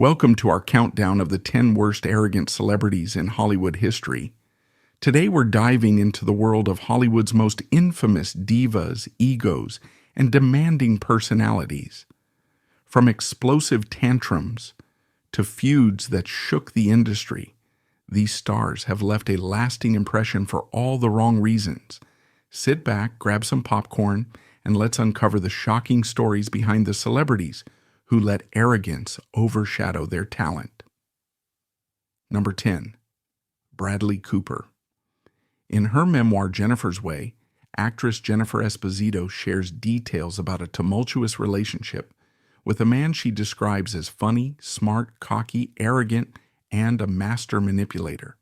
Welcome to our countdown of the 10 worst arrogant celebrities in Hollywood history. Today we're diving into the world of Hollywood's most infamous divas, egos, and demanding personalities. From explosive tantrums to feuds that shook the industry, these stars have left a lasting impression for all the wrong reasons. Sit back, grab some popcorn, and let's uncover the shocking stories behind the celebrities who let arrogance overshadow their talent. Number 10. Bradley Cooper. In her memoir Jennifer's Way, actress Jennifer Esposito shares details about a tumultuous relationship with a man she describes as funny, smart, cocky, arrogant, and a master manipulator.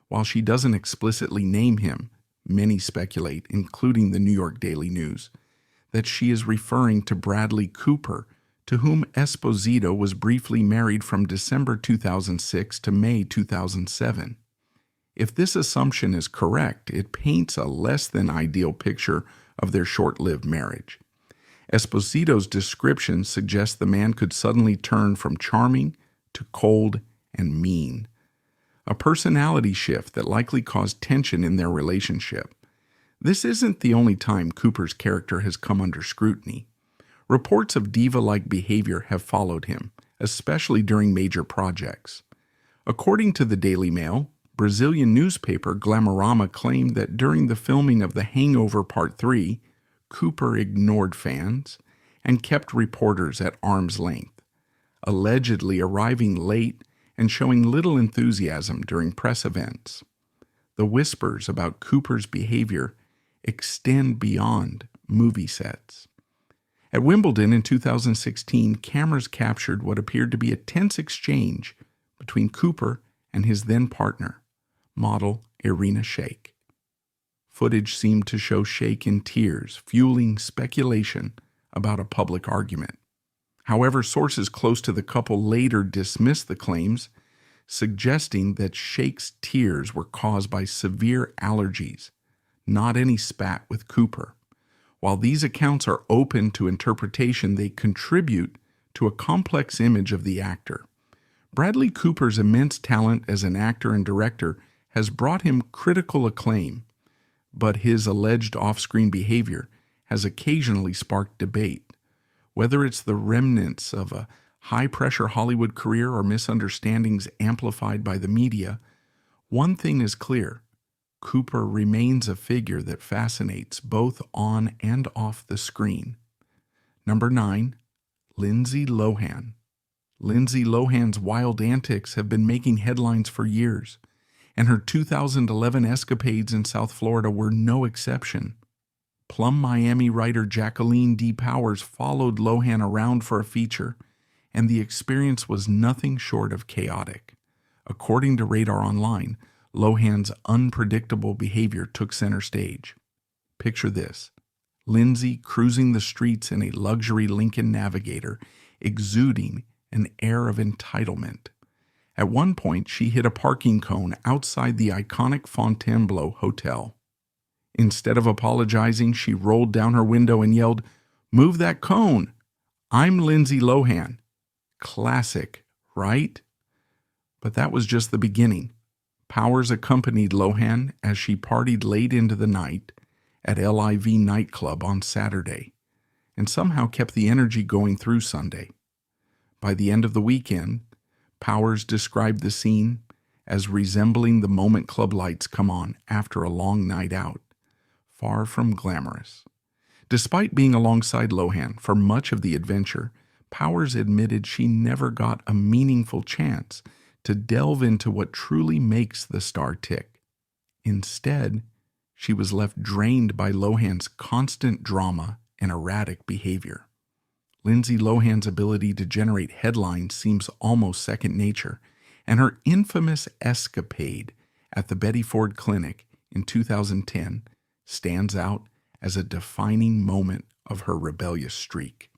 While she doesn't explicitly name him, many speculate, including the New York Daily News, that she is referring to Bradley Cooper, to whom Esposito was briefly married from December 2006 to May 2007. If this assumption is correct, it paints a less than ideal picture of their short-lived marriage. Esposito's description suggests the man could suddenly turn from charming to cold and mean, a personality shift that likely caused tension in their relationship. This isn't the only time Cooper's character has come under scrutiny. Reports of diva-like behavior have followed him, especially during major projects. According to the Daily Mail, Brazilian newspaper Glamourama claimed that during the filming of The Hangover Part 3, Cooper ignored fans and kept reporters at arm's length, allegedly arriving late and showing little enthusiasm during press events. The whispers about Cooper's behavior extend beyond movie sets. At Wimbledon in 2016, cameras captured what appeared to be a tense exchange between Cooper and his then-partner, model Irina Shayk. Footage seemed to show Shayk in tears, fueling speculation about a public argument. However, sources close to the couple later dismissed the claims, suggesting that Shayk's tears were caused by severe allergies, not any spat with Cooper. While these accounts are open to interpretation, they contribute to a complex image of the actor. Bradley Cooper's immense talent as an actor and director has brought him critical acclaim, but his alleged off-screen behavior has occasionally sparked debate. Whether it's the remnants of a high-pressure Hollywood career or misunderstandings amplified by the media, one thing is clear: Cooper remains a figure that fascinates both on and off the screen. Number 9. Lindsay Lohan. Lindsay Lohan's wild antics have been making headlines for years, and her 2011 escapades in South Florida were no exception. Plum Miami writer Jacqueline D. Powers followed Lohan around for a feature, and the experience was nothing short of chaotic. According to Radar Online, Lohan's unpredictable behavior took center stage. Picture this: Lindsay cruising the streets in a luxury Lincoln Navigator, exuding an air of entitlement. At one point, she hit a parking cone outside the iconic Fontainebleau Hotel. Instead of apologizing, she rolled down her window and yelled, "Move that cone! I'm Lindsay Lohan." Classic, right? But that was just the beginning. Powers accompanied Lohan as she partied late into the night at LIV nightclub on Saturday, and somehow kept the energy going through Sunday. By the end of the weekend, Powers described the scene as resembling the moment club lights come on after a long night out. Far from glamorous. Despite being alongside Lohan for much of the adventure, Powers admitted she never got a meaningful chance to delve into what truly makes the star tick. Instead, she was left drained by Lohan's constant drama and erratic behavior. Lindsay Lohan's ability to generate headlines seems almost second nature, and her infamous escapade at the Betty Ford Clinic in 2010 stands out as a defining moment of her rebellious streak.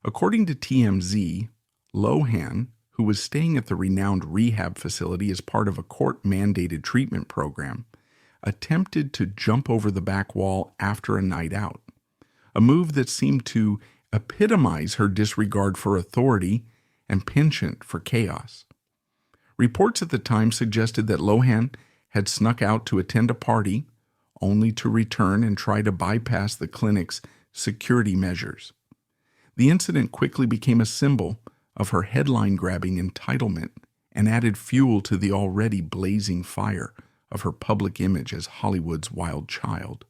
According to TMZ, Lohan, who was staying at the renowned rehab facility as part of a court-mandated treatment program, attempted to jump over the back wall after a night out, a move that seemed to epitomize her disregard for authority and penchant for chaos. Reports at the time suggested that Lohan had snuck out to attend a party, only to return and try to bypass the clinic's security measures. The incident quickly became a symbol of her headline-grabbing entitlement and added fuel to the already blazing fire of her public image as Hollywood's wild child.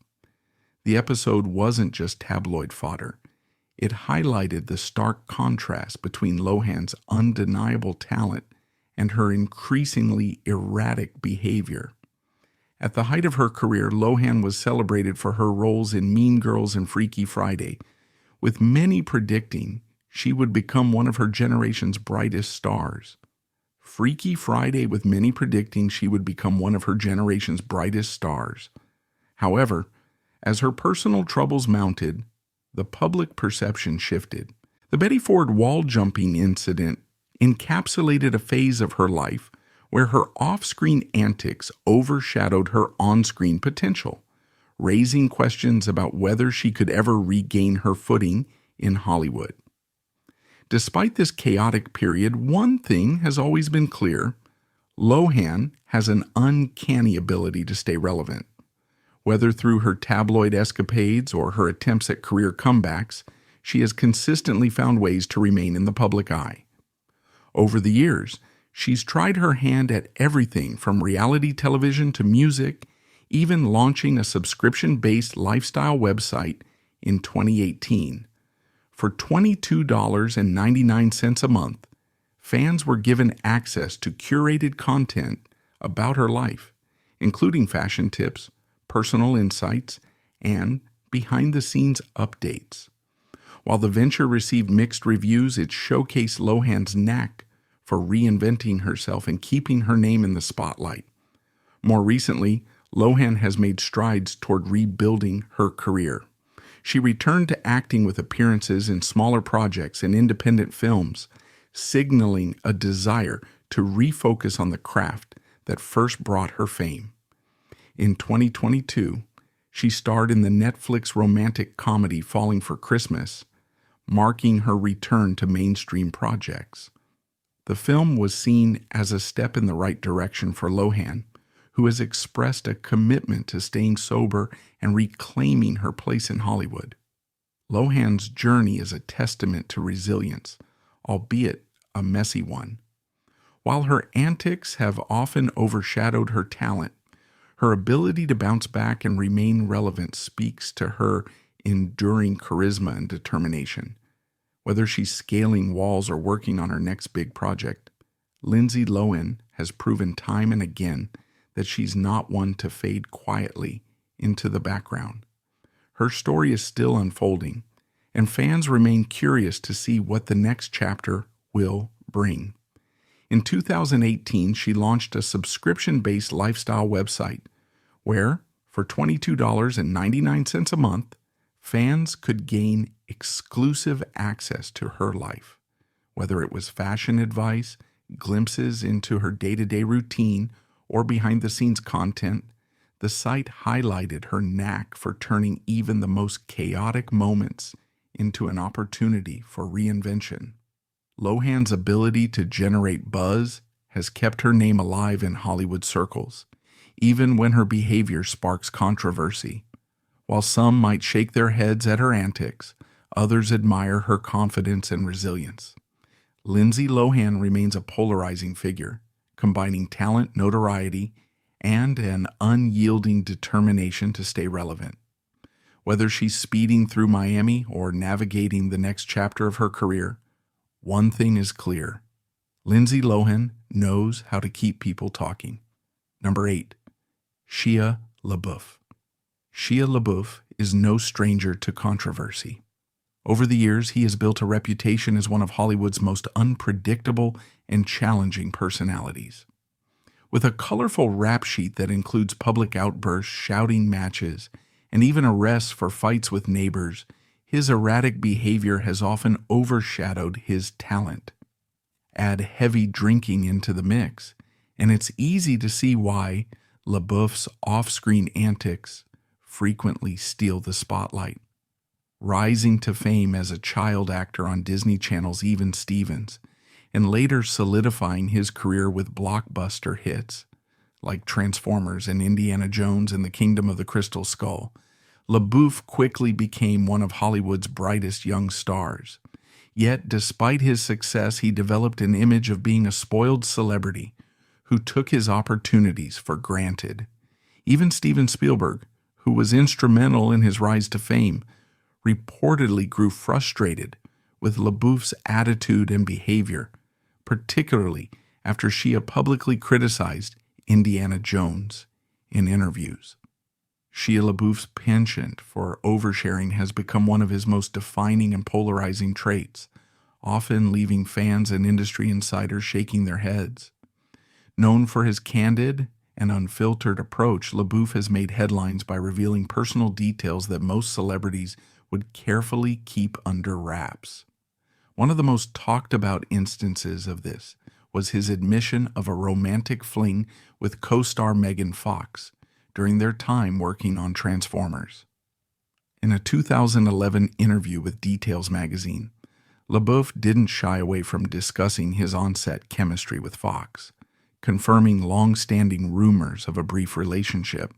The episode wasn't just tabloid fodder. It highlighted the stark contrast between Lohan's undeniable talent and her increasingly erratic behavior. At the height of her career, Lohan was celebrated for her roles in Mean Girls and Freaky Friday, with many predicting she would become one of her generation's brightest stars. Freaky Friday, with many predicting she would become one of her generation's brightest stars. However, as her personal troubles mounted, the public perception shifted. The Betty Ford wall-jumping incident encapsulated a phase of her life where her off-screen antics overshadowed her on-screen potential, raising questions about whether she could ever regain her footing in Hollywood. Despite this chaotic period, one thing has always been clear: Lohan has an uncanny ability to stay relevant. Whether through her tabloid escapades or her attempts at career comebacks, she has consistently found ways to remain in the public eye. Over the years, she's tried her hand at everything from reality television to music, even launching a subscription-based lifestyle website in 2018. For $22.99 a month, fans were given access to curated content about her life, including fashion tips, personal insights, and behind-the-scenes updates. While the venture received mixed reviews, it showcased Lohan's knack for reinventing herself and keeping her name in the spotlight. More recently, Lohan has made strides toward rebuilding her career. She returned to acting with appearances in smaller projects and independent films, signaling a desire to refocus on the craft that first brought her fame. In 2022, she starred in the Netflix romantic comedy Falling for Christmas, marking her return to mainstream projects. The film was seen as a step in the right direction for Lohan, who has expressed a commitment to staying sober and reclaiming her place in Hollywood. Lohan's journey is a testament to resilience, albeit a messy one. While her antics have often overshadowed her talent, her ability to bounce back and remain relevant speaks to her enduring charisma and determination. Whether she's scaling walls or working on her next big project, Lindsay Lohan has proven time and again that she's not one to fade quietly into the background. Her story is still unfolding, and fans remain curious to see what the next chapter will bring. In 2018, she launched a subscription-based lifestyle website where, for $22.99 a month, fans could gain exclusive access to her life. Whether it was fashion advice, glimpses into her day-to-day routine, or behind-the-scenes content, the site highlighted her knack for turning even the most chaotic moments into an opportunity for reinvention. Lohan's ability to generate buzz has kept her name alive in Hollywood circles, even when her behavior sparks controversy. While some might shake their heads at her antics, others admire her confidence and resilience. Lindsay Lohan remains a polarizing figure, combining talent, notoriety, and an unyielding determination to stay relevant. Whether she's speeding through Miami or navigating the next chapter of her career, one thing is clear: Lindsay Lohan knows how to keep people talking. Number 8. Shia LaBeouf. Shia LaBeouf is no stranger to controversy. Over the years, he has built a reputation as one of Hollywood's most unpredictable and challenging personalities. With a colorful rap sheet that includes public outbursts, shouting matches, and even arrests for fights with neighbors, his erratic behavior has often overshadowed his talent. Add heavy drinking into the mix, and it's easy to see why LaBeouf's off-screen antics frequently steal the spotlight. Rising to fame as a child actor on Disney Channel's Even Stevens, and later solidifying his career with blockbuster hits like Transformers and Indiana Jones and the Kingdom of the Crystal Skull. LaBeouf quickly became one of Hollywood's brightest young stars. Yet, despite his success, he developed an image of being a spoiled celebrity who took his opportunities for granted. Even Steven Spielberg, who was instrumental in his rise to fame, reportedly grew frustrated with LaBeouf's attitude and behavior, particularly after Shia publicly criticized Indiana Jones in interviews. Shia LaBeouf's penchant for oversharing has become one of his most defining and polarizing traits, often leaving fans and industry insiders shaking their heads. Known for his candid and unfiltered approach, LaBeouf has made headlines by revealing personal details that most celebrities would carefully keep under wraps. One of the most talked about instances of this was his admission of a romantic fling with co-star Megan Fox during their time working on Transformers. In a 2011 interview with Details magazine, LaBeouf didn't shy away from discussing his on-set chemistry with Fox, confirming long-standing rumors of a brief relationship.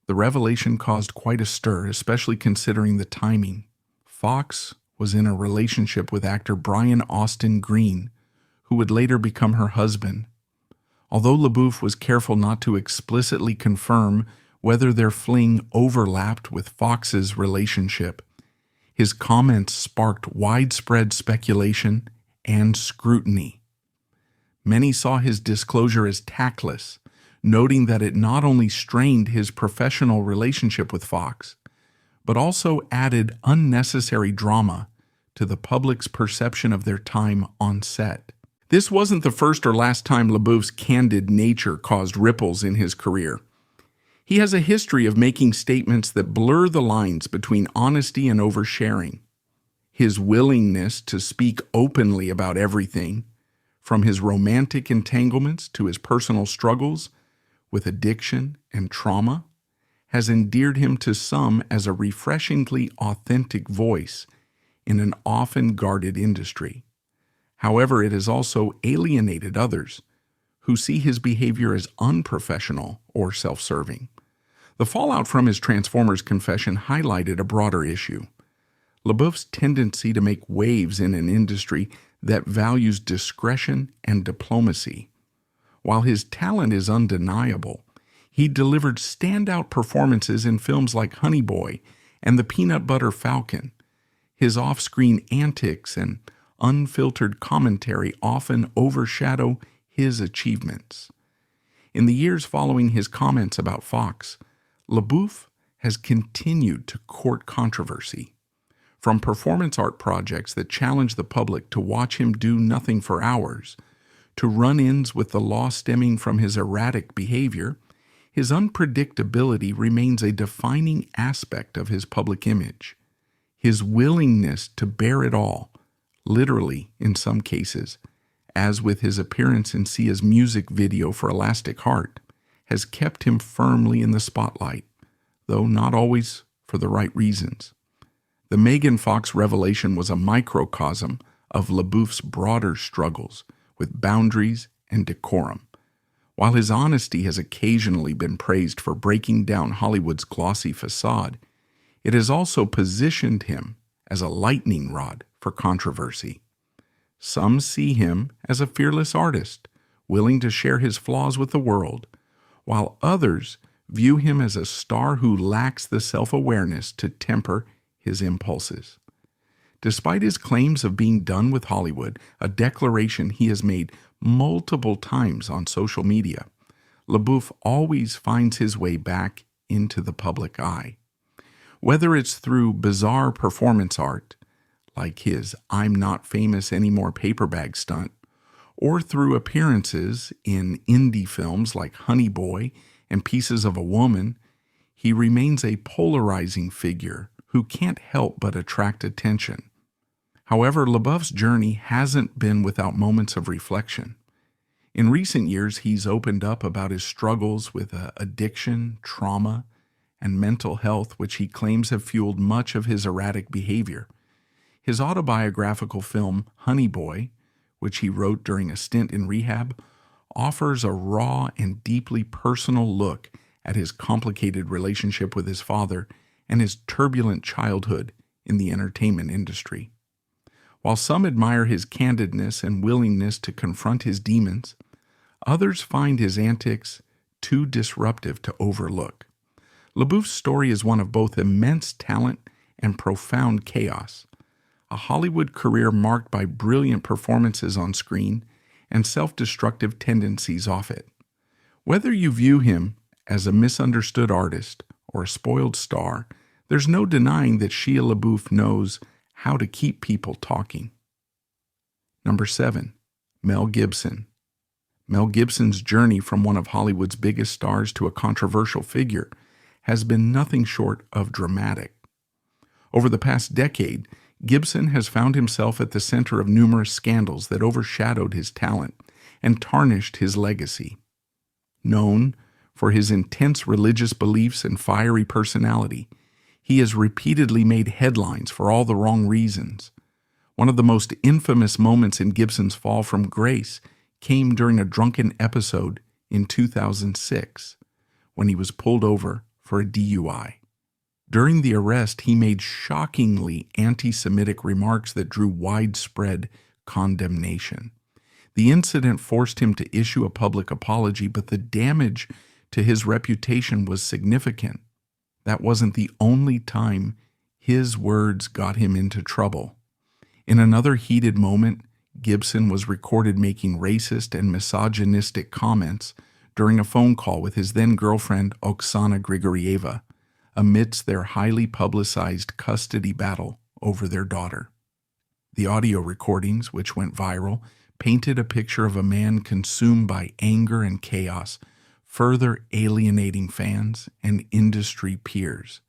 The revelation caused quite a stir, especially considering the timing. Fox was in a relationship with actor Brian Austin Green, who would later become her husband. Although LaBeouf was careful not to explicitly confirm whether their fling overlapped with Fox's relationship, his comments sparked widespread speculation and scrutiny. Many saw his disclosure as tactless, noting that it not only strained his professional relationship with Fox, but also added unnecessary drama to the public's perception of their time on set. This wasn't the first or last time LaBeouf's candid nature caused ripples in his career. He has a history of making statements that blur the lines between honesty and oversharing. His willingness to speak openly about everything, from his romantic entanglements to his personal struggles with addiction and trauma, has endeared him to some as a refreshingly authentic voice in an often guarded industry. However, it has also alienated others who see his behavior as unprofessional or self-serving. The fallout from his Transformers confession highlighted a broader issue: LaBeouf's tendency to make waves in an industry that values discretion and diplomacy. While his talent is undeniable, he delivered standout performances in films like Honey Boy and The Peanut Butter Falcon. His off-screen antics and unfiltered commentary often overshadow his achievements. In the years following his comments about Fox, LaBeouf has continued to court controversy. From performance art projects that challenge the public to watch him do nothing for hours, to run-ins with the law stemming from his erratic behavior, his unpredictability remains a defining aspect of his public image. His willingness to bear it all, literally in some cases, as with his appearance in Sia's music video for Elastic Heart, has kept him firmly in the spotlight, though not always for the right reasons. The Megan Fox revelation was a microcosm of LaBeouf's broader struggles with boundaries and decorum. While his honesty has occasionally been praised for breaking down Hollywood's glossy facade, it has also positioned him as a lightning rod for controversy. Some see him as a fearless artist, willing to share his flaws with the world, while others view him as a star who lacks the self-awareness to temper his impulses. Despite his claims of being done with Hollywood, a declaration he has made multiple times on social media, LaBeouf always finds his way back into the public eye. Whether it's through bizarre performance art, like his "I'm Not Famous Anymore" paper bag stunt, or through appearances in indie films like Honey Boy and Pieces of a Woman, he remains a polarizing figure who can't help but attract attention. However, LaBeouf's journey hasn't been without moments of reflection. In recent years, he's opened up about his struggles with addiction, trauma, and mental health, which he claims have fueled much of his erratic behavior. His autobiographical film, Honey Boy, which he wrote during a stint in rehab, offers a raw and deeply personal look at his complicated relationship with his father and his turbulent childhood in the entertainment industry. While some admire his candidness and willingness to confront his demons, others find his antics too disruptive to overlook. LaBeouf's story is one of both immense talent and profound chaos, a Hollywood career marked by brilliant performances on screen and self-destructive tendencies off it. Whether you view him as a misunderstood artist or a spoiled star, there's no denying that Shia LaBeouf knows how to keep people talking. Number 7. Mel Gibson. Mel Gibson's journey from one of Hollywood's biggest stars to a controversial figure has been nothing short of dramatic. Over the past decade, Gibson has found himself at the center of numerous scandals that overshadowed his talent and tarnished his legacy. Known for his intense religious beliefs and fiery personality, he has repeatedly made headlines for all the wrong reasons. One of the most infamous moments in Gibson's fall from grace came during a drunken episode in 2006, when he was pulled over for a DUI. During the arrest, he made shockingly anti-Semitic remarks that drew widespread condemnation. The incident forced him to issue a public apology, but the damage to his reputation was significant. That wasn't the only time his words got him into trouble. In another heated moment, Gibson was recorded making racist and misogynistic comments during a phone call with his then-girlfriend Oksana Grigorieva, amidst their highly publicized custody battle over their daughter. The audio recordings, which went viral, painted a picture of a man consumed by anger and chaos, further alienating fans and industry peers.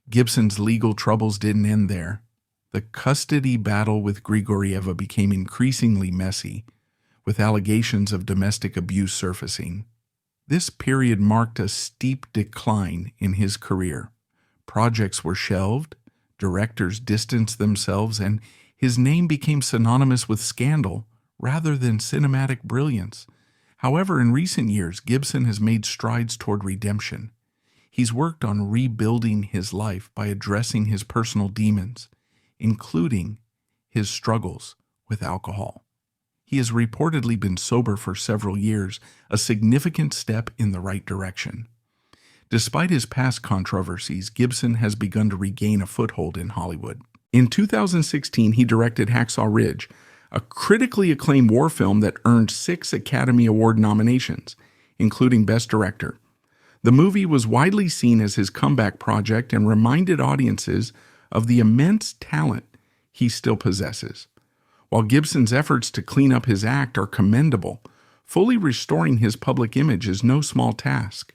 Gibson's legal troubles didn't end there. The custody battle with Grigorieva became increasingly messy, with allegations of domestic abuse surfacing. This period marked a steep decline in his career. Projects were shelved, directors distanced themselves, and his name became synonymous with scandal rather than cinematic brilliance. However, in recent years, Gibson has made strides toward redemption. He's worked on rebuilding his life by addressing his personal demons, including his struggles with alcohol. He has reportedly been sober for several years, a significant step in the right direction. Despite his past controversies, Gibson has begun to regain a foothold in Hollywood. In 2016, he directed Hacksaw Ridge, a critically acclaimed war film that earned 6 Academy Award nominations, including Best Director. The movie was widely seen as his comeback project and reminded audiences of the immense talent he still possesses. While Gibson's efforts to clean up his act are commendable, fully restoring his public image is no small task.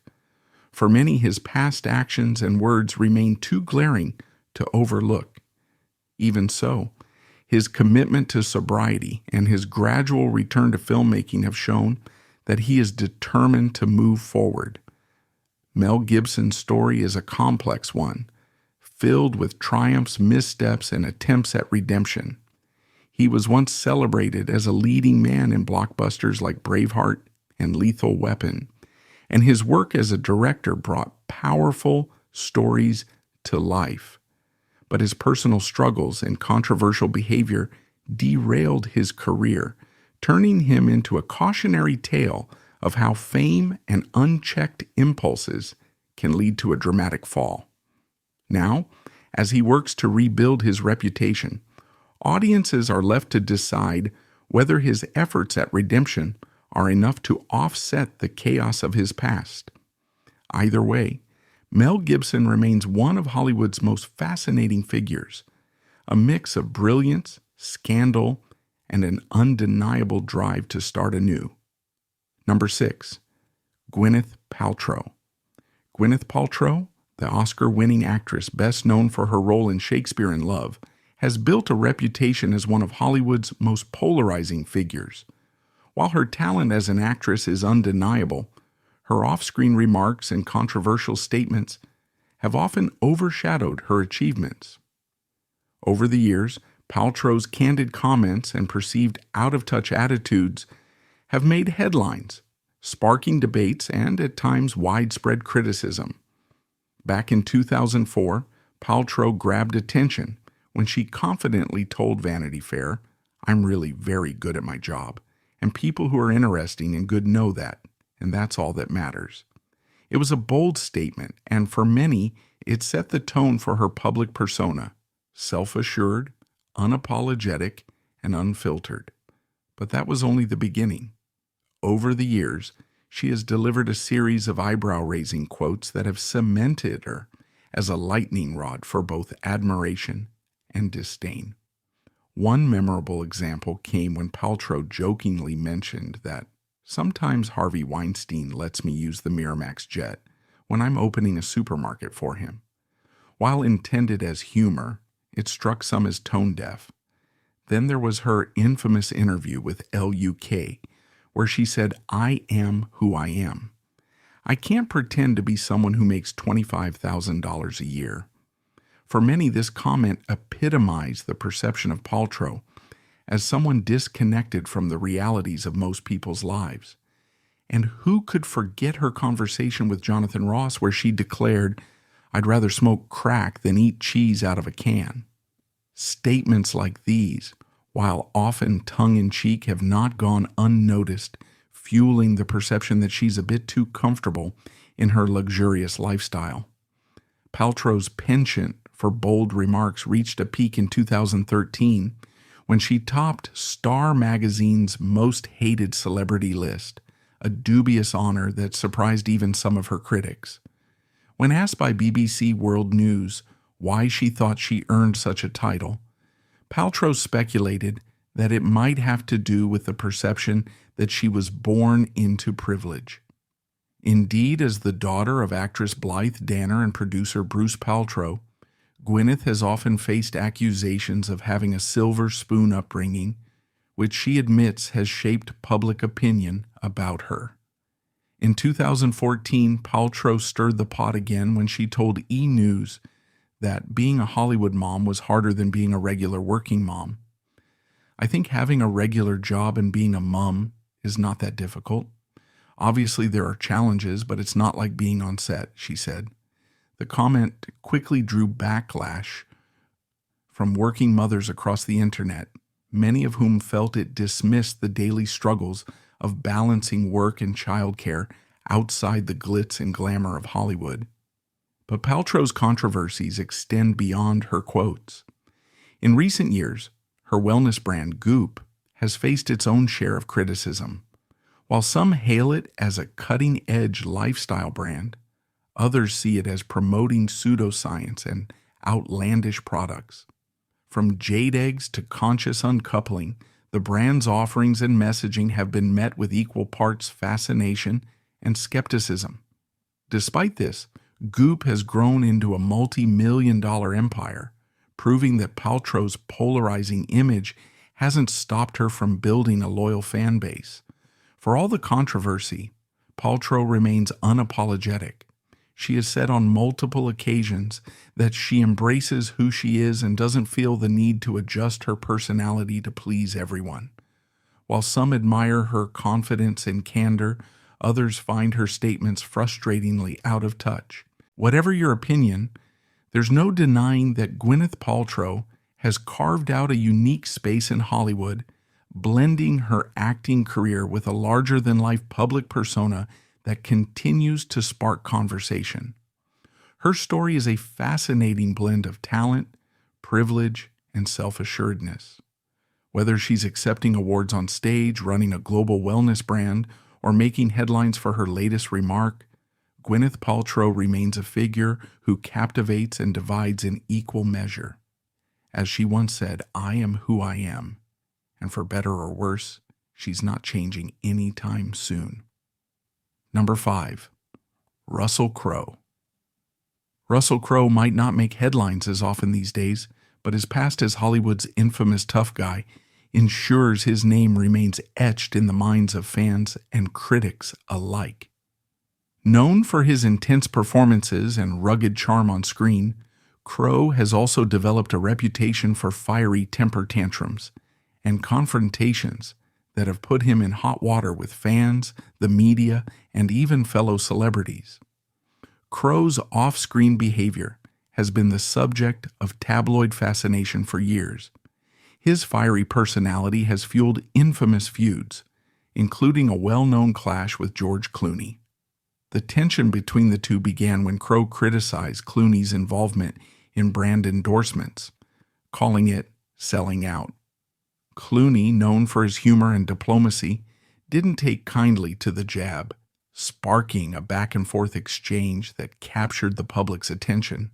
For many, his past actions and words remain too glaring to overlook. Even so, his commitment to sobriety and his gradual return to filmmaking have shown that he is determined to move forward. Mel Gibson's story is a complex one, filled with triumphs, missteps, and attempts at redemption. He was once celebrated as a leading man in blockbusters like Braveheart and Lethal Weapon, and his work as a director brought powerful stories to life. But his personal struggles and controversial behavior derailed his career, turning him into a cautionary tale of how fame and unchecked impulses can lead to a dramatic fall. Now, as he works to rebuild his reputation, audiences are left to decide whether his efforts at redemption are enough to offset the chaos of his past. Either way, Mel Gibson remains one of Hollywood's most fascinating figures, a mix of brilliance, scandal, and an undeniable drive to start anew. Number 6. Gwyneth Paltrow. Gwyneth Paltrow, the Oscar-winning actress best known for her role in Shakespeare in Love, has built a reputation as one of Hollywood's most polarizing figures. While her talent as an actress is undeniable, her off-screen remarks and controversial statements have often overshadowed her achievements. Over the years, Paltrow's candid comments and perceived out-of-touch attitudes have made headlines, sparking debates and, at times, widespread criticism. Back in 2004, Paltrow grabbed attention when she confidently told Vanity Fair, "I'm really very good at my job, and people who are interesting and good know that, and that's all that matters." It was a bold statement, and for many, it set the tone for her public persona, self-assured, unapologetic, and unfiltered. But that was only the beginning. Over the years, she has delivered a series of eyebrow-raising quotes that have cemented her as a lightning rod for both admiration and disdain. One memorable example came when Paltrow jokingly mentioned that sometimes Harvey Weinstein lets me use the Miramax jet when I'm opening a supermarket for him. While intended as humor, it struck some as tone-deaf. Then there was her infamous interview with LUK, where she said, "I am who I am. I can't pretend to be someone who makes $25,000 a year." For many, this comment epitomized the perception of Paltrow as someone disconnected from the realities of most people's lives. And who could forget her conversation with Jonathan Ross where she declared, "I'd rather smoke crack than eat cheese out of a can"? Statements like these, while often tongue-in-cheek, have not gone unnoticed, fueling the perception that she's a bit too comfortable in her luxurious lifestyle. Paltrow's penchant for bold remarks reached a peak in 2013 when she topped Star magazine's most hated celebrity list, a dubious honor that surprised even some of her critics. When asked by BBC World News why she thought she earned such a title, Paltrow speculated that it might have to do with the perception that she was born into privilege. Indeed, as the daughter of actress Blythe Danner and producer Bruce Paltrow, Gwyneth has often faced accusations of having a silver spoon upbringing, which she admits has shaped public opinion about her. In 2014, Paltrow stirred the pot again when she told E! News that being a Hollywood mom was harder than being a regular working mom. "I think having a regular job and being a mom is not that difficult. Obviously there are challenges, but it's not like being on set," she said. The comment quickly drew backlash from working mothers across the internet, many of whom felt it dismissed the daily struggles of balancing work and childcare outside the glitz and glamour of Hollywood. But Paltrow's controversies extend beyond her quotes. In recent years, her wellness brand, Goop, has faced its own share of criticism. While some hail it as a cutting-edge lifestyle brand, others see it as promoting pseudoscience and outlandish products. From jade eggs to conscious uncoupling, the brand's offerings and messaging have been met with equal parts fascination and skepticism. Despite this, Goop has grown into a multi-million-dollar empire, proving that Paltrow's polarizing image hasn't stopped her from building a loyal fan base. For all the controversy, Paltrow remains unapologetic. She has said on multiple occasions that she embraces who she is and doesn't feel the need to adjust her personality to please everyone. While some admire her confidence and candor, others find her statements frustratingly out of touch. Whatever your opinion, there's no denying that Gwyneth Paltrow has carved out a unique space in Hollywood, blending her acting career with a larger-than-life public persona that continues to spark conversation. Her story is a fascinating blend of talent, privilege, and self-assuredness. Whether she's accepting awards on stage, running a global wellness brand, or making headlines for her latest remark, Gwyneth Paltrow remains a figure who captivates and divides in equal measure. As she once said, "I am who I am," and for better or worse, she's not changing anytime soon. Number 5. Russell Crowe. Russell Crowe might not make headlines as often these days, but his past as Hollywood's infamous tough guy ensures his name remains etched in the minds of fans and critics alike. Known for his intense performances and rugged charm on screen, Crow has also developed a reputation for fiery temper tantrums and confrontations that have put him in hot water with fans, the media, and even fellow celebrities. Crow's off-screen behavior has been the subject of tabloid fascination for years. His fiery personality has fueled infamous feuds, including a well-known clash with George Clooney. The tension between the two began when Crow criticized Clooney's involvement in brand endorsements, calling it selling out. Clooney, known for his humor and diplomacy, didn't take kindly to the jab, sparking a back-and-forth exchange that captured the public's attention.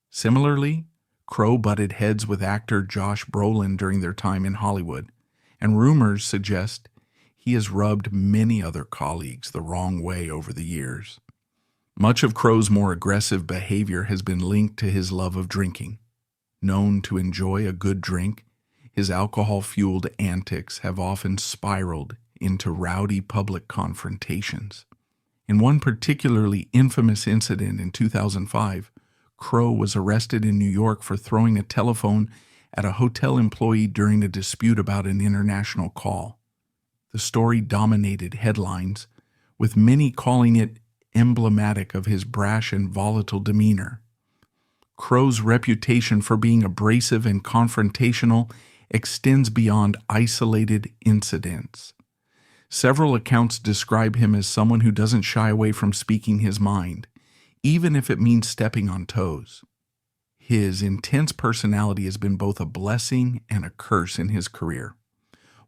Similarly, Crow butted heads with actor Josh Brolin during their time in Hollywood, and rumors suggest he has rubbed many other colleagues the wrong way over the years. Much of Crow's more aggressive behavior has been linked to his love of drinking. Known to enjoy a good drink, his alcohol-fueled antics have often spiraled into rowdy public confrontations. In one particularly infamous incident in 2005, Crow was arrested in New York for throwing a telephone at a hotel employee during a dispute about an international call. The story dominated headlines, with many calling it emblematic of his brash and volatile demeanor. Crow's reputation for being abrasive and confrontational extends beyond isolated incidents. Several accounts describe him as someone who doesn't shy away from speaking his mind, even if it means stepping on toes. His intense personality has been both a blessing and a curse in his career.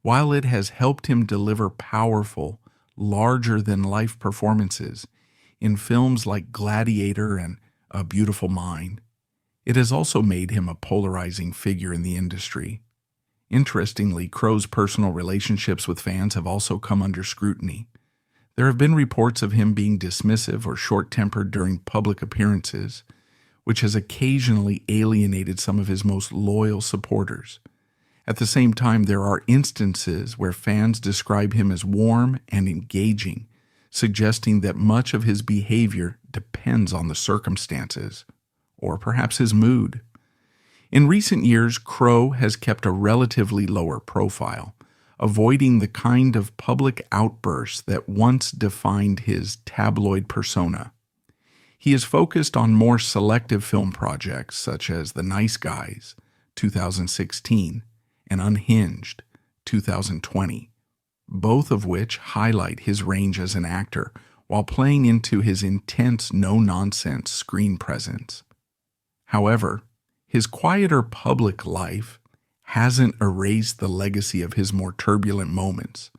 While it has helped him deliver powerful, larger-than-life performances in films like Gladiator and A Beautiful Mind, it has also made him a polarizing figure in the industry. Interestingly, Crow's personal relationships with fans have also come under scrutiny. There have been reports of him being dismissive or short-tempered during public appearances, which has occasionally alienated some of his most loyal supporters. At the same time, there are instances where fans describe him as warm and engaging, suggesting that much of his behavior depends on the circumstances, or perhaps his mood. In recent years, Crow has kept a relatively lower profile, avoiding the kind of public outbursts that once defined his tabloid persona. He is focused on more selective film projects such as The Nice Guys, 2016, and Unhinged, 2020, both of which highlight his range as an actor while playing into his intense, no-nonsense screen presence. However, his quieter public life hasn't erased the legacy of his more turbulent moments.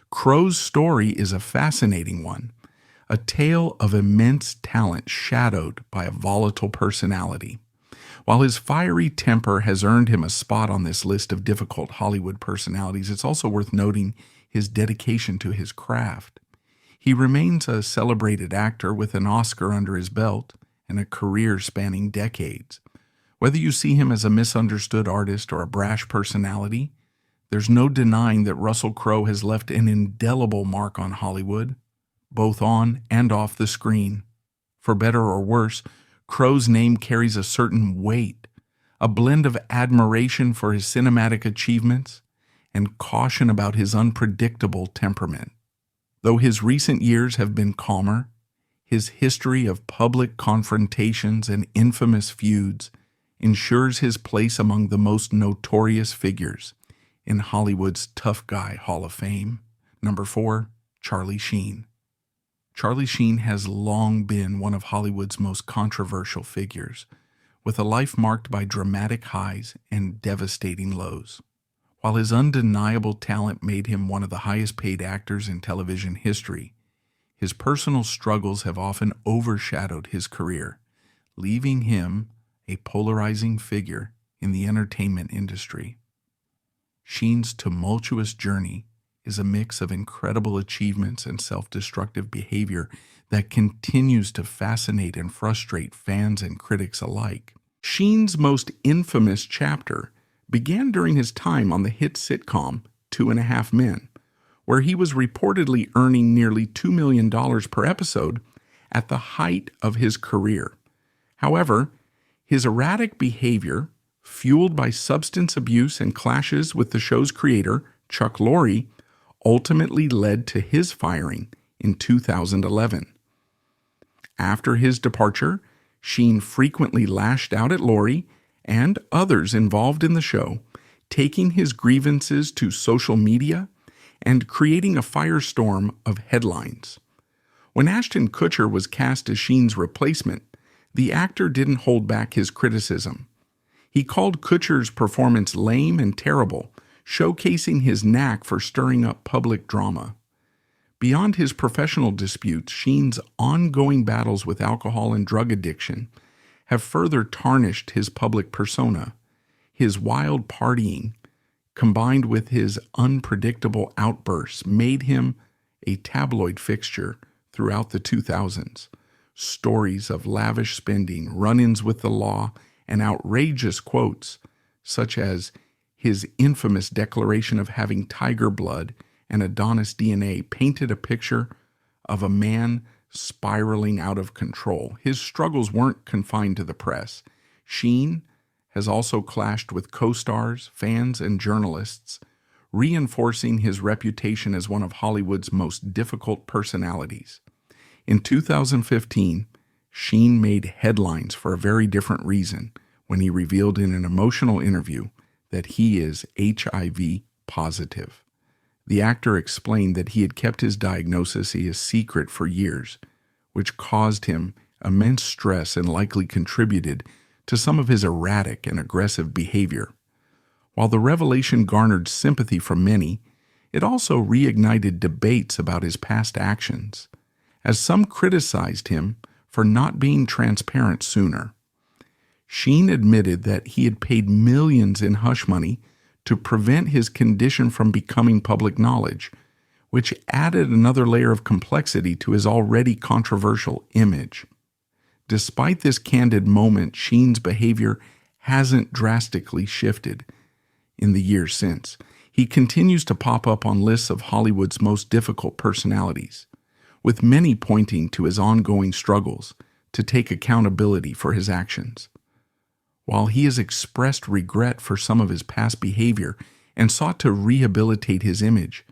Crow's story is a fascinating one, a tale of immense talent shadowed by a volatile personality. While his fiery temper has earned him a spot on this list of difficult Hollywood personalities, it's also worth noting his dedication to his craft. He remains a celebrated actor with an Oscar under his belt and a career spanning decades. Whether you see him as a misunderstood artist or a brash personality, there's no denying that Russell Crowe has left an indelible mark on Hollywood, both on and off the screen. For better or worse, Crowe's name carries a certain weight, a blend of admiration for his cinematic achievements and caution about his unpredictable temperament. Though his recent years have been calmer, his history of public confrontations and infamous feuds ensures his place among the most notorious figures in Hollywood's Tough Guy Hall of Fame. Number 4, Charlie Sheen. Charlie Sheen has long been one of Hollywood's most controversial figures, with a life marked by dramatic highs and devastating lows. While his undeniable talent made him one of the highest-paid actors in television history, his personal struggles have often overshadowed his career, leaving him a polarizing figure in the entertainment industry. Sheen's tumultuous journey is a mix of incredible achievements and self-destructive behavior that continues to fascinate and frustrate fans and critics alike. Sheen's most infamous chapter began during his time on the hit sitcom 2.5 Men, where he was reportedly earning nearly $2 million per episode at the height of his career. However, His erratic behavior, fueled by substance abuse and clashes with the show's creator, Chuck Lorre, ultimately led to his firing in 2011. After his departure, Sheen frequently lashed out at Lorre and others involved in the show, taking his grievances to social media and creating a firestorm of headlines. When Ashton Kutcher was cast as Sheen's replacement, the actor didn't hold back his criticism. He called Kutcher's performance lame and terrible, showcasing his knack for stirring up public drama. Beyond his professional disputes, Sheen's ongoing battles with alcohol and drug addiction have further tarnished his public persona. His wild partying, combined with his unpredictable outbursts, made him a tabloid fixture throughout the 2000s. Stories of lavish spending, run-ins with the law, and outrageous quotes, such as his infamous declaration of having tiger blood and Adonis DNA, painted a picture of a man spiraling out of control. His struggles weren't confined to the press. Sheen has also clashed with co-stars, fans, and journalists, reinforcing his reputation as one of Hollywood's most difficult personalities. In 2015, Sheen made headlines for a very different reason when he revealed in an emotional interview that he is HIV positive. The actor explained that he had kept his diagnosis a secret for years, which caused him immense stress and likely contributed to some of his erratic and aggressive behavior. While the revelation garnered sympathy from many, it also reignited debates about his past actions, as some criticized him for not being transparent sooner. Sheen admitted that he had paid millions in hush money to prevent his condition from becoming public knowledge, which added another layer of complexity to his already controversial image. Despite this candid moment, Sheen's behavior hasn't drastically shifted in the years since. He continues to pop up on lists of Hollywood's most difficult personalities, with many pointing to his ongoing struggles to take accountability for his actions. While he has expressed regret for some of his past behavior and sought to rehabilitate his image,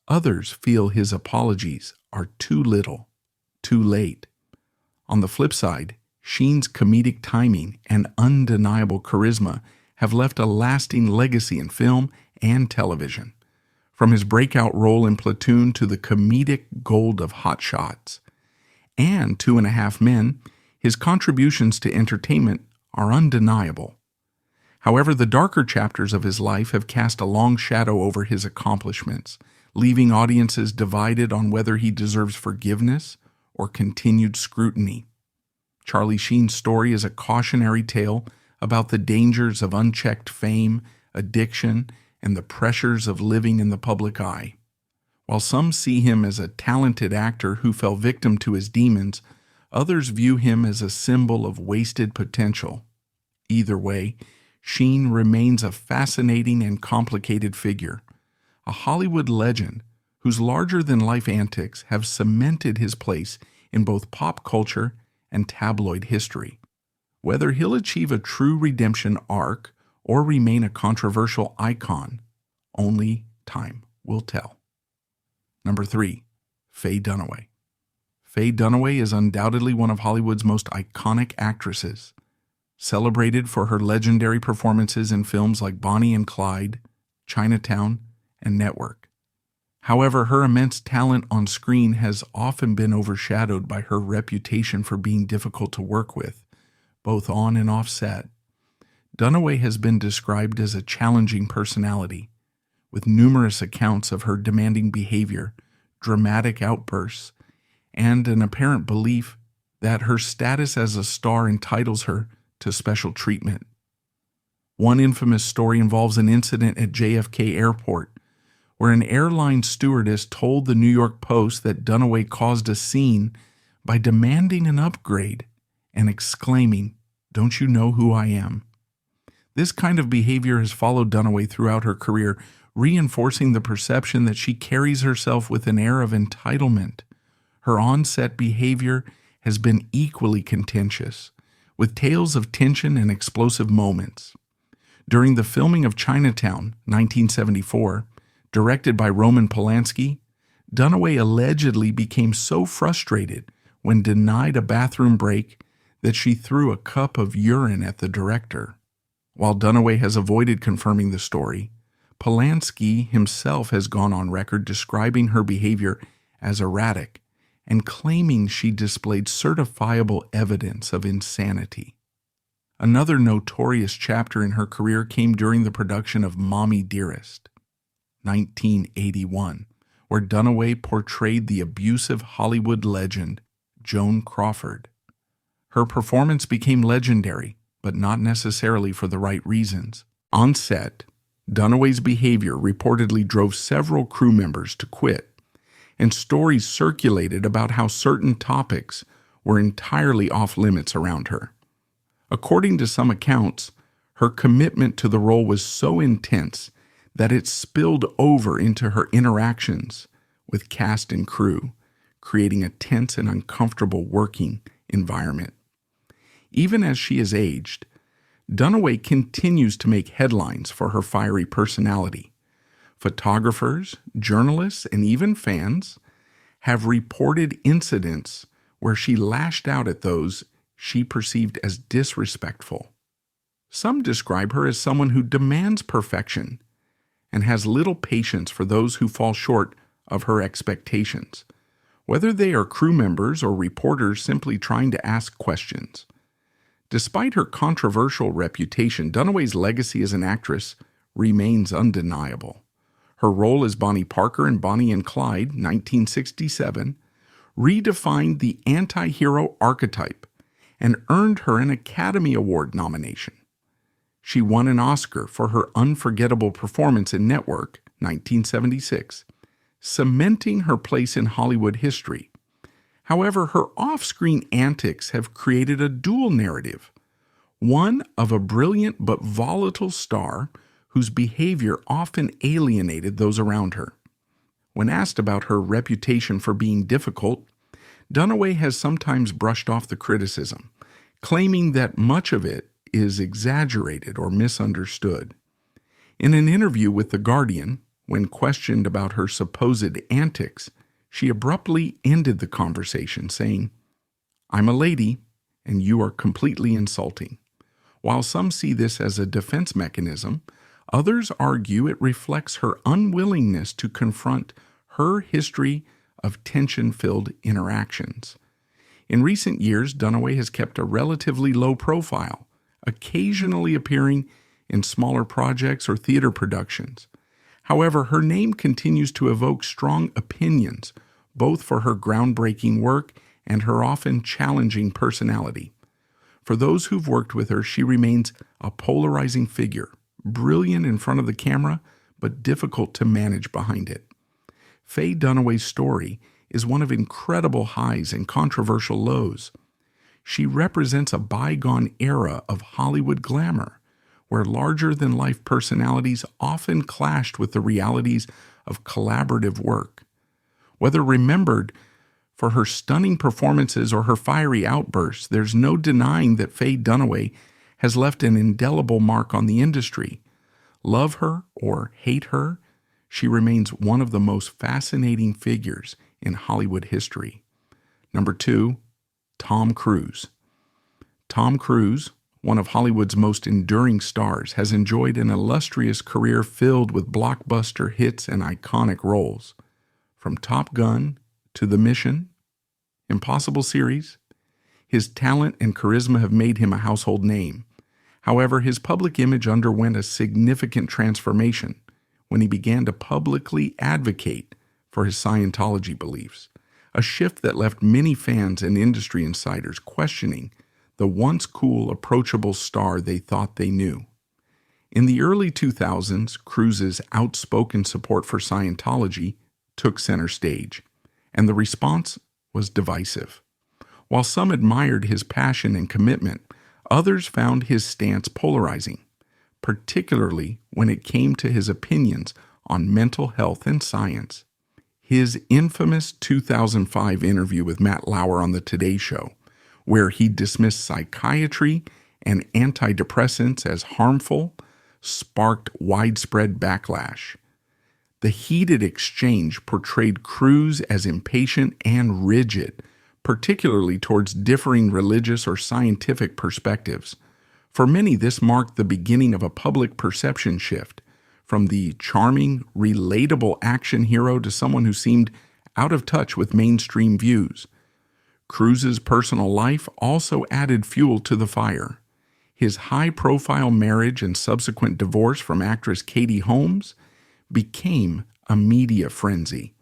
others feel his apologies are too little, too late. On the flip side, Sheen's comedic timing and undeniable charisma have left a lasting legacy in film and television. From his breakout role in Platoon to the comedic gold of Hot Shots and 2.5 Men, his contributions to entertainment are undeniable. However, the darker chapters of his life have cast a long shadow over his accomplishments, leaving audiences divided on whether he deserves forgiveness or continued scrutiny. Charlie Sheen's story is a cautionary tale about the dangers of unchecked fame, addiction, and the pressures of living in the public eye. While some see him as a talented actor who fell victim to his demons, others view him as a symbol of wasted potential. Either way, Sheen remains a fascinating and complicated figure, a Hollywood legend whose larger-than-life antics have cemented his place in both pop culture and tabloid history. Whether he'll achieve a true redemption arc or remain a controversial icon, only time will tell. Number 3, Faye Dunaway. Faye Dunaway is undoubtedly one of Hollywood's most iconic actresses, celebrated for her legendary performances in films like Bonnie and Clyde, Chinatown, and Network. However, her immense talent on screen has often been overshadowed by her reputation for being difficult to work with, both on and off set. Dunaway has been described as a challenging personality, with numerous accounts of her demanding behavior, dramatic outbursts, and an apparent belief that her status as a star entitles her to special treatment. One infamous story involves an incident at JFK Airport, where an airline stewardess told the New York Post that Dunaway caused a scene by demanding an upgrade and exclaiming, "Don't you know who I am?" This kind of behavior has followed Dunaway throughout her career, reinforcing the perception that she carries herself with an air of entitlement. Her on-set behavior has been equally contentious, with tales of tension and explosive moments. During the filming of Chinatown, 1974, directed by Roman Polanski, Dunaway allegedly became so frustrated when denied a bathroom break that she threw a cup of urine at the director. While Dunaway has avoided confirming the story, Polanski himself has gone on record describing her behavior as erratic and claiming she displayed certifiable evidence of insanity. Another notorious chapter in her career came during the production of Mommy Dearest, 1981, where Dunaway portrayed the abusive Hollywood legend Joan Crawford. Her performance became legendary, but not necessarily for the right reasons. On set, Dunaway's behavior reportedly drove several crew members to quit, and stories circulated about how certain topics were entirely off limits around her. According to some accounts, her commitment to the role was so intense that it spilled over into her interactions with cast and crew, creating a tense and uncomfortable working environment. Even as she has aged, Dunaway continues to make headlines for her fiery personality. Photographers, journalists, and even fans have reported incidents where she lashed out at those she perceived as disrespectful. Some describe her as someone who demands perfection and has little patience for those who fall short of her expectations, whether they are crew members or reporters simply trying to ask questions. Despite her controversial reputation, Dunaway's legacy as an actress remains undeniable. Her role as Bonnie Parker in Bonnie and Clyde, 1967, redefined the anti-hero archetype and earned her an Academy Award nomination. She won an Oscar for her unforgettable performance in Network, 1976, cementing her place in Hollywood history. However, her off-screen antics have created a dual narrative, one of a brilliant but volatile star whose behavior often alienated those around her. When asked about her reputation for being difficult, Dunaway has sometimes brushed off the criticism, claiming that much of it is exaggerated or misunderstood. In an interview with The Guardian, when questioned about her supposed antics, she abruptly ended the conversation, saying, "I'm a lady, and you are completely insulting." While some see this as a defense mechanism, others argue it reflects her unwillingness to confront her history of tension-filled interactions. In recent years, Dunaway has kept a relatively low profile, occasionally appearing in smaller projects or theater productions. However, her name continues to evoke strong opinions, both for her groundbreaking work and her often challenging personality. For those who've worked with her, she remains a polarizing figure, brilliant in front of the camera, but difficult to manage behind it. Faye Dunaway's story is one of incredible highs and controversial lows. She represents a bygone era of Hollywood glamour, where larger-than-life personalities often clashed with the realities of collaborative work. Whether remembered for her stunning performances or her fiery outbursts, there's no denying that Faye Dunaway has left an indelible mark on the industry. Love her or hate her, she remains one of the most fascinating figures in Hollywood history. Number 2, Tom Cruise. Tom Cruise, one of Hollywood's most enduring stars, has enjoyed an illustrious career filled with blockbuster hits and iconic roles. From Top Gun to The Mission, Impossible series, his talent and charisma have made him a household name. However, his public image underwent a significant transformation when he began to publicly advocate for his Scientology beliefs, a shift that left many fans and industry insiders questioning the once cool, approachable star they thought they knew. In the early 2000s, Cruz's outspoken support for Scientology took center stage, and the response was divisive. While some admired his passion and commitment, others found his stance polarizing, particularly when it came to his opinions on mental health and science. His infamous 2005 interview with Matt Lauer on The Today Show, where he dismissed psychiatry and antidepressants as harmful, sparked widespread backlash. The heated exchange portrayed Cruz as impatient and rigid, particularly towards differing religious or scientific perspectives. For many, this marked the beginning of a public perception shift, from the charming, relatable action hero to someone who seemed out of touch with mainstream views. Cruz's personal life also added fuel to the fire. His high-profile marriage and subsequent divorce from actress Katie Holmes became a media frenzy.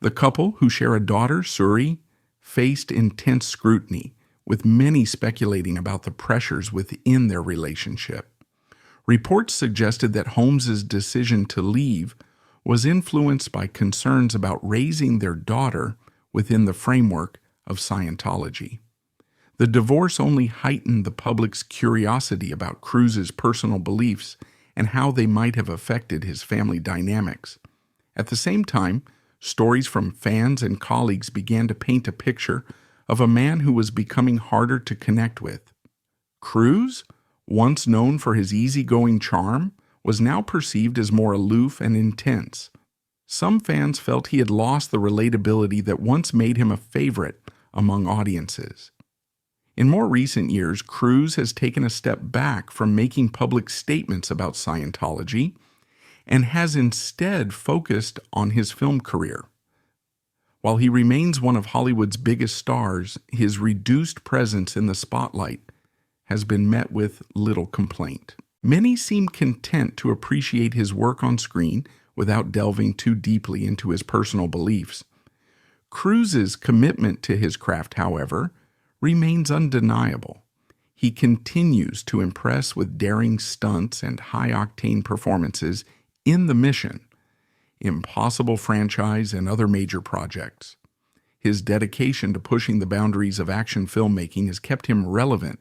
The couple, who share a daughter, Suri, faced intense scrutiny, with many speculating about the pressures within their relationship. Reports suggested that Holmes's decision to leave was influenced by concerns about raising their daughter within the framework of Scientology. The divorce only heightened the public's curiosity about Cruz's personal beliefs and how they might have affected his family dynamics. At the same time, stories from fans and colleagues began to paint a picture of a man who was becoming harder to connect with. Cruz, once known for his easygoing charm, was now perceived as more aloof and intense. Some fans felt he had lost the relatability that once made him a favorite among audiences. In more recent years, Cruz has taken a step back from making public statements about Scientology and has instead focused on his film career. While he remains one of Hollywood's biggest stars, his reduced presence in the spotlight has been met with little complaint. Many seem content to appreciate his work on screen without delving too deeply into his personal beliefs. Cruz's commitment to his craft, however, remains undeniable. He continues to impress with daring stunts and high-octane performances in The Mission, Impossible franchise, and other major projects. His dedication to pushing the boundaries of action filmmaking has kept him relevant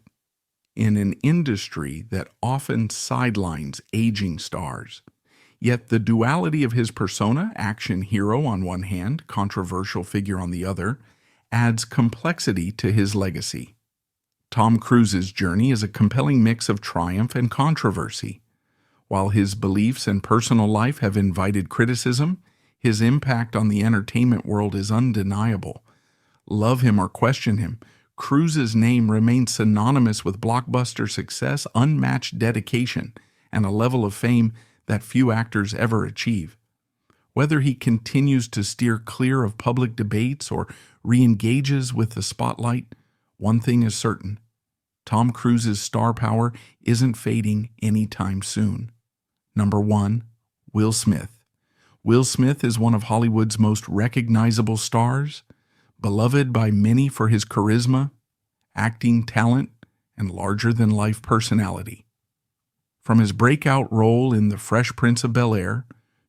in an industry that often sidelines aging stars. Yet the duality of his persona, action hero on one hand, controversial figure on the other, adds complexity to his legacy. Tom Cruise's journey is a compelling mix of triumph and controversy. While his beliefs and personal life have invited criticism, his impact on the entertainment world is undeniable. Love him or question him, Cruz's name remains synonymous with blockbuster success, unmatched dedication, and a level of fame that few actors ever achieve. Whether he continues to steer clear of public debates or re-engages with the spotlight, one thing is certain: Tom Cruise's star power isn't fading anytime soon. Number 1, Will Smith. Will Smith is one of Hollywood's most recognizable stars, beloved by many for his charisma, acting talent, and larger-than-life personality. From his breakout role in The Fresh Prince of Bel-Air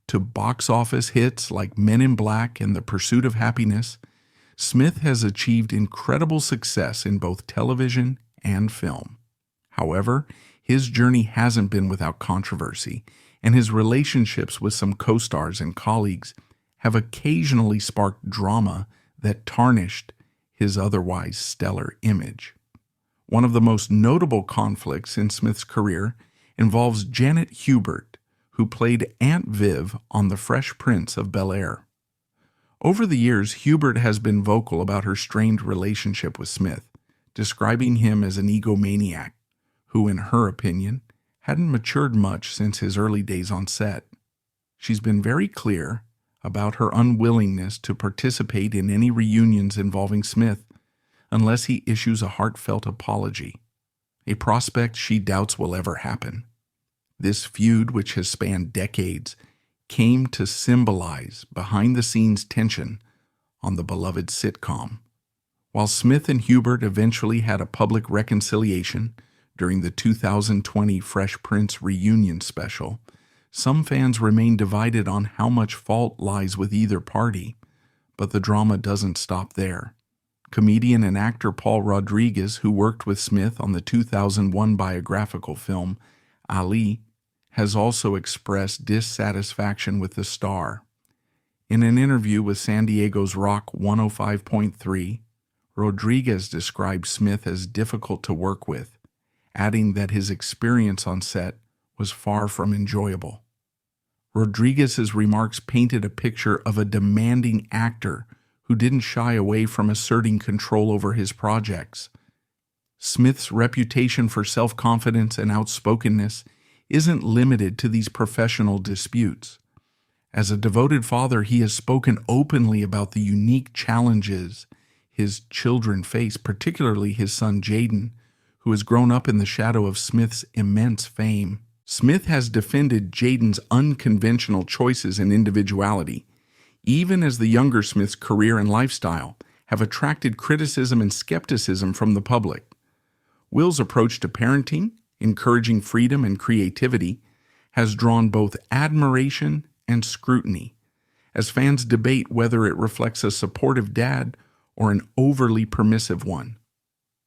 to box office hits like Men in Black and The Pursuit of Happiness, Smith has achieved incredible success in both television and film. However, his journey hasn't been without controversy, and his relationships with some co-stars and colleagues have occasionally sparked drama that tarnished his otherwise stellar image. One of the most notable conflicts in Smith's career involves Janet Hubert, who played Aunt Viv on The Fresh Prince of Bel-Air. Over the years, Hubert has been vocal about her strained relationship with Smith, describing him as an egomaniac who, in her opinion, hadn't matured much since his early days on set. She's been very clear about her unwillingness to participate in any reunions involving Smith unless he issues a heartfelt apology, a prospect she doubts will ever happen. This feud, which has spanned decades, came to symbolize behind-the-scenes tension on the beloved sitcom. While Smith and Hubert eventually had a public reconciliation during the 2020 Fresh Prince reunion special, some fans remain divided on how much fault lies with either party, but the drama doesn't stop there. Comedian and actor Paul Rodriguez, who worked with Smith on the 2001 biographical film Ali, has also expressed dissatisfaction with the star. In an interview with San Diego's Rock 105.3, Rodriguez described Smith as difficult to work with, adding that his experience on set was far from enjoyable. Rodriguez's remarks painted a picture of a demanding actor who didn't shy away from asserting control over his projects. Smith's reputation for self-confidence and outspokenness isn't limited to these professional disputes. As a devoted father, he has spoken openly about the unique challenges his children face, particularly his son Jaden, who has grown up in the shadow of Smith's immense fame. Smith has defended Jaden's unconventional choices and individuality, even as the younger Smith's career and lifestyle have attracted criticism and skepticism from the public. Will's approach to parenting, encouraging freedom and creativity, has drawn both admiration and scrutiny, as fans debate whether it reflects a supportive dad or an overly permissive one.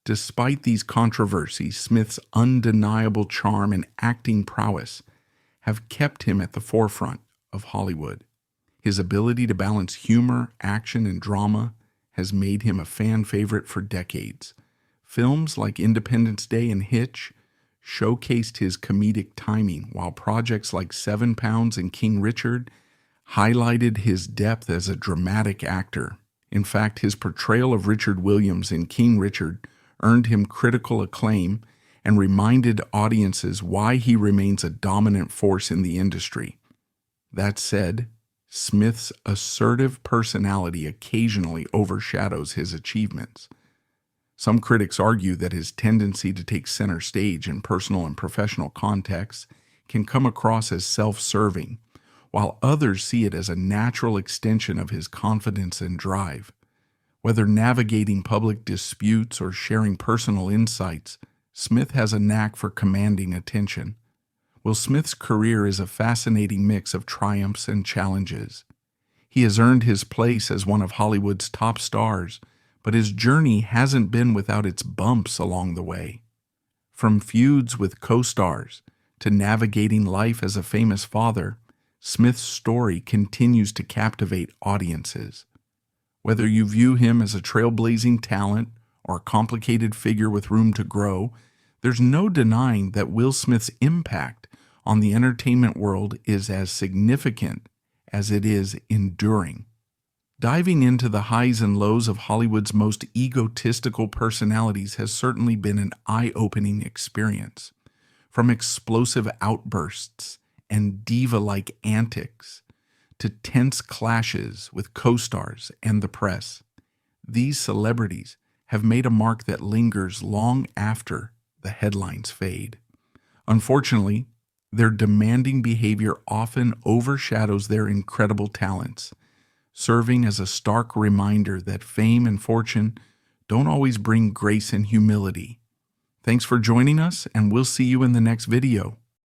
Despite these controversies, Smith's undeniable charm and acting prowess have kept him at the forefront of Hollywood. His ability to balance humor, action, and drama has made him a fan favorite for decades. Films like Independence Day and Hitch showcased his comedic timing, while projects like 7 Pounds and King Richard highlighted his depth as a dramatic actor. In fact, his portrayal of Richard Williams in King Richard earned him critical acclaim and reminded audiences why he remains a dominant force in the industry. That said, Smith's assertive personality occasionally overshadows his achievements. Some critics argue that his tendency to take center stage in personal and professional contexts can come across as self-serving, while others see it as a natural extension of his confidence and drive. Whether navigating public disputes or sharing personal insights, Smith has a knack for commanding attention. Will Smith's career is a fascinating mix of triumphs and challenges. He has earned his place as one of Hollywood's top stars, but his journey hasn't been without its bumps along the way. From feuds with co-stars to navigating life as a famous father, Smith's story continues to captivate audiences. Whether you view him as a trailblazing talent or a complicated figure with room to grow, there's no denying that Will Smith's impact on the entertainment world is as significant as it is enduring. Diving into the highs and lows of Hollywood's most egotistical personalities has certainly been an eye-opening experience. From explosive outbursts and diva-like antics to tense clashes with co-stars and the press, these celebrities have made a mark that lingers long after the headlines fade. Unfortunately, their demanding behavior often overshadows their incredible talents, serving as a stark reminder that fame and fortune don't always bring grace and humility. Thanks for joining us, and we'll see you in the next video.